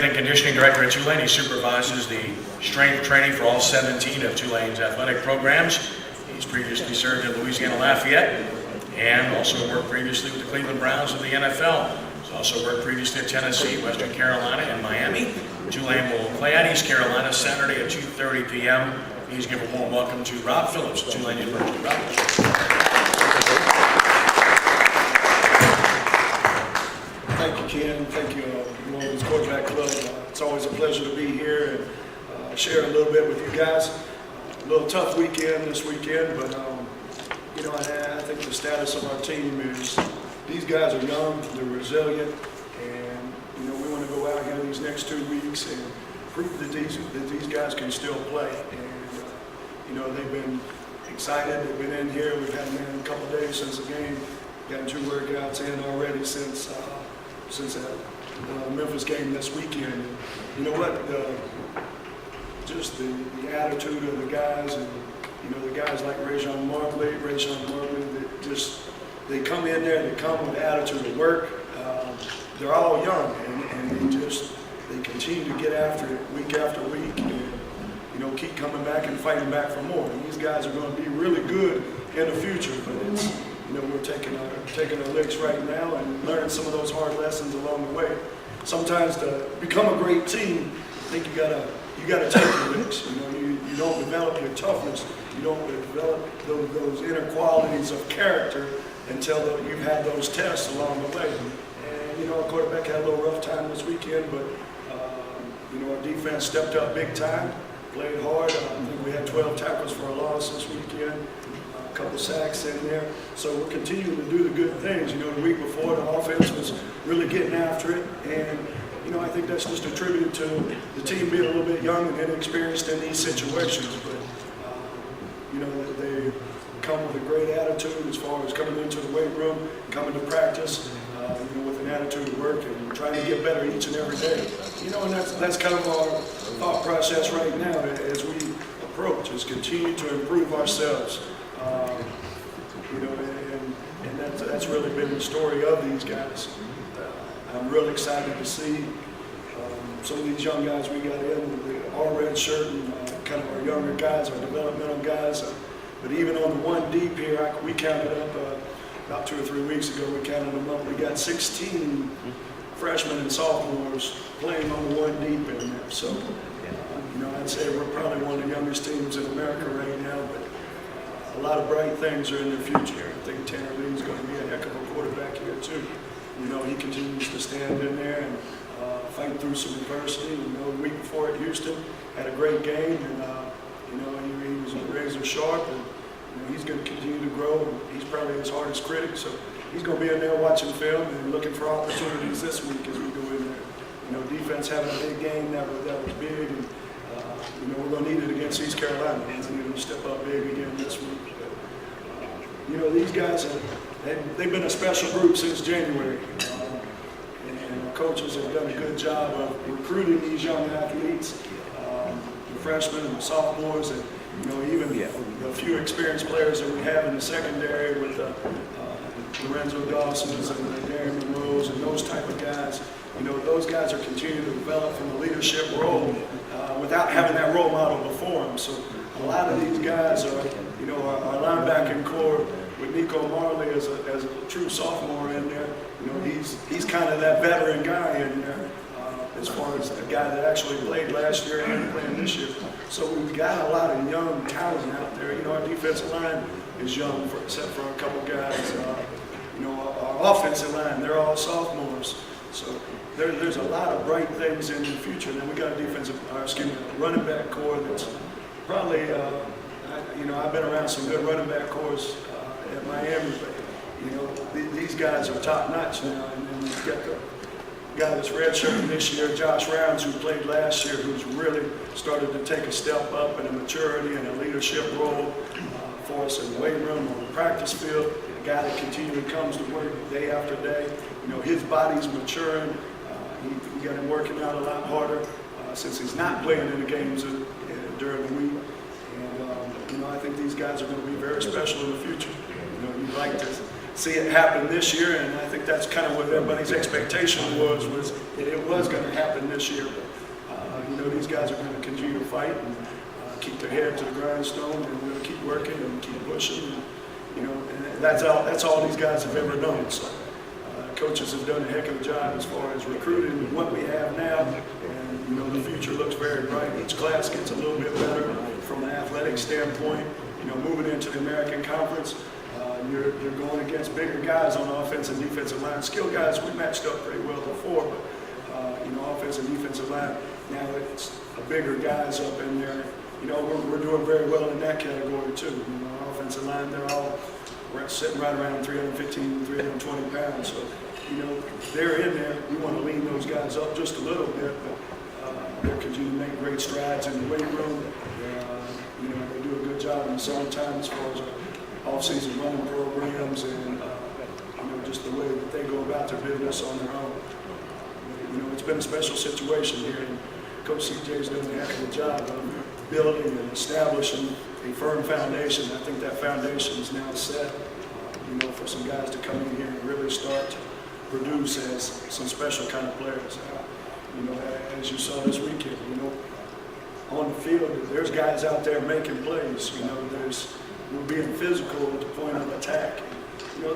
And conditioning director at Tulane. He supervises the strength training for all 17 of Tulane's athletic programs. He's previously served at Louisiana Lafayette and also worked previously with the Cleveland Browns of the NFL. He's also worked previously at Tennessee, Western Carolina, and Miami. Tulane will play at East Carolina Saturday at 2:30 p.m. Please give a warm welcome to Rob Phillps of Tulane University. Rob. Thank you, Ken. Thank you, New Orleans Quarterback Club. It's always a pleasure to be here and share a little bit with you guys. A little tough weekend this weekend, but you know, I think the status of our team is these guys are young, they're resilient, and you know, we want to go out here these next 2 weeks and prove that these guys can still play. And you know, they've been excited. They've been in here. We've had them in a couple of days since the game. Gotten 2 workouts in already since that Memphis game this weekend. And you know what? Just the attitude of the guys, and you know, the guys like Rajon Markley, that just they come in there, they come with attitude of work. They're all young, and they continue to get after it week after week, and you know, keep coming back and fighting back for more. And these guys are going to be really good in the future, but it's, you know, we're taking our licks right now and learning some of those hard lessons along the way. Sometimes to become a great team, I think you gotta take your licks. You know, you don't develop your toughness, you don't develop those inner qualities of character until you've had those tests along the way. And you know, our quarterback had a little rough time this weekend, but you know, our defense stepped up big time, played hard. I think we had 12 tackles for a loss this weekend. A couple sacks in there. So we're continuing to do the good things. You know, the week before, the offense was really getting after it. And, you know, I think that's just a tribute to the team being a little bit young and inexperienced in these situations. But, you know, they come with a great attitude as far as coming into the weight room, coming to practice, you know, with an attitude of work and trying to get better each and every day. You know, and that's kind of our thought process right now as we approach, is continue to improve ourselves. You know, and that's really been the story of these guys. I'm real excited to see some of these young guys we got in, our red shirt, and kind of our younger guys, our developmental guys. But even on the one deep here, we counted up about 2 or 3 weeks ago. We counted them up. We got 16 freshmen and sophomores playing on the one deep in there. So, you know, I'd say we're probably one of the youngest teams in America right now. But a lot of bright things are in the future. I think Tanner Lee's going to be a heck of a quarterback here too. You know, he continues to stand in there and fight through some adversity. You know, the week before at Houston, had a great game, and you know, he was razor sharp, and you know, he's going to continue to grow. And he's probably his hardest critic, so he's going to be in there watching film and looking for opportunities this week as we go in there. You know, defense having a big game that was big, and you know, we're going to need it against East Carolina. We're going to need them to step up big again this week. But, you know, these guys, they've been a special group since January. And our coaches have done a good job of recruiting these young athletes, the freshmen and the sophomores, and, you know, even the few experienced players that we have in the secondary with Lorenzo Dawson's and the Darren Monroe's and those type of guys. You know, those guys are continuing to develop from a leadership role without having that role model before them. So a lot of these guys are, you know, our linebacking core with Nico Marley as a true sophomore in there. You know, he's kind of that veteran guy in there as far as the guy that actually played last year and playing this year. So we've got a lot of young talent out there. You know, our defensive line is young, except for a couple guys. You know, our offensive line, they're all sophomores. So there's a lot of bright things in the future. And then we got a running back core that's probably, you know, I've been around some good running back cores at Miami, but you know, these guys are top notch now. And then you've got the guy that's redshirting this year, Josh Rounds, who played last year, who's really started to take a step up in a maturity and a leadership role for us in the weight room, on the practice field. A guy that continually comes to work day after day. You know, his body's maturing. We got him working out a lot harder since he's not playing in the games during the week. And you know, I think these guys are going to be very special in the future. You know, you'd like to see it happen this year, and I think that's kind of what everybody's expectation was that it was going to happen this year. But, these guys are going to continue to fight and keep their head to the grindstone, and we're going to keep working and keep pushing. And that's all these guys have ever done. So coaches have done a heck of a job as far as recruiting what we have now, and the future looks very bright. Each class gets a little bit better from an athletic standpoint. Moving into the American Conference, you're going against bigger guys on the offensive and defensive line. Skilled guys, we matched up pretty well before, but offensive and defensive line, now it's bigger guys up in there. We're doing very well in that category too. Offensive line, we're sitting right around 315, 320 pounds. So, they're in there. We want to lean those guys up just a little bit, but they're continuing to make great strides in the weight room. They do a good job in the summertime as far as off-season running programs and just the way that they go about their business on their own. It's been a special situation here, and Coach CJ's doing a heck of a job of building and establishing a firm foundation. I think that foundation is now set, for some guys to come in here and really start to produce as some special kind of players. As you saw this weekend, on the field, there's guys out there making plays. We're being physical at the point of attack.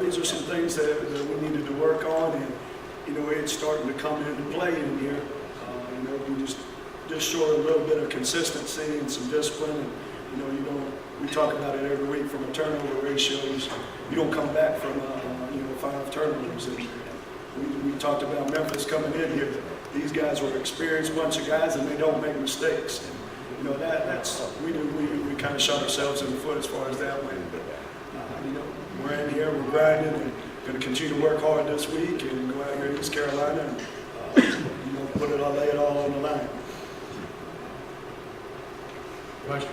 These are some things that we needed to work on, and it's starting to come into play in here. We just short a little bit of consistency and some discipline. And, we talk about it every week from a turnover ratios. You don't come back from 5 turnovers. And we talked about Memphis coming in here. These guys were an experienced bunch of guys, and they don't make mistakes. And, we kind of shot ourselves in the foot as far as that went. But we're in here, we're grinding, and going to continue to work hard this week and go out here to East Carolina and lay it all on the line. Question?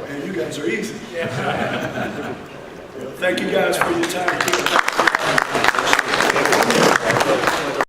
Man, you guys are easy. Thank you guys for your time.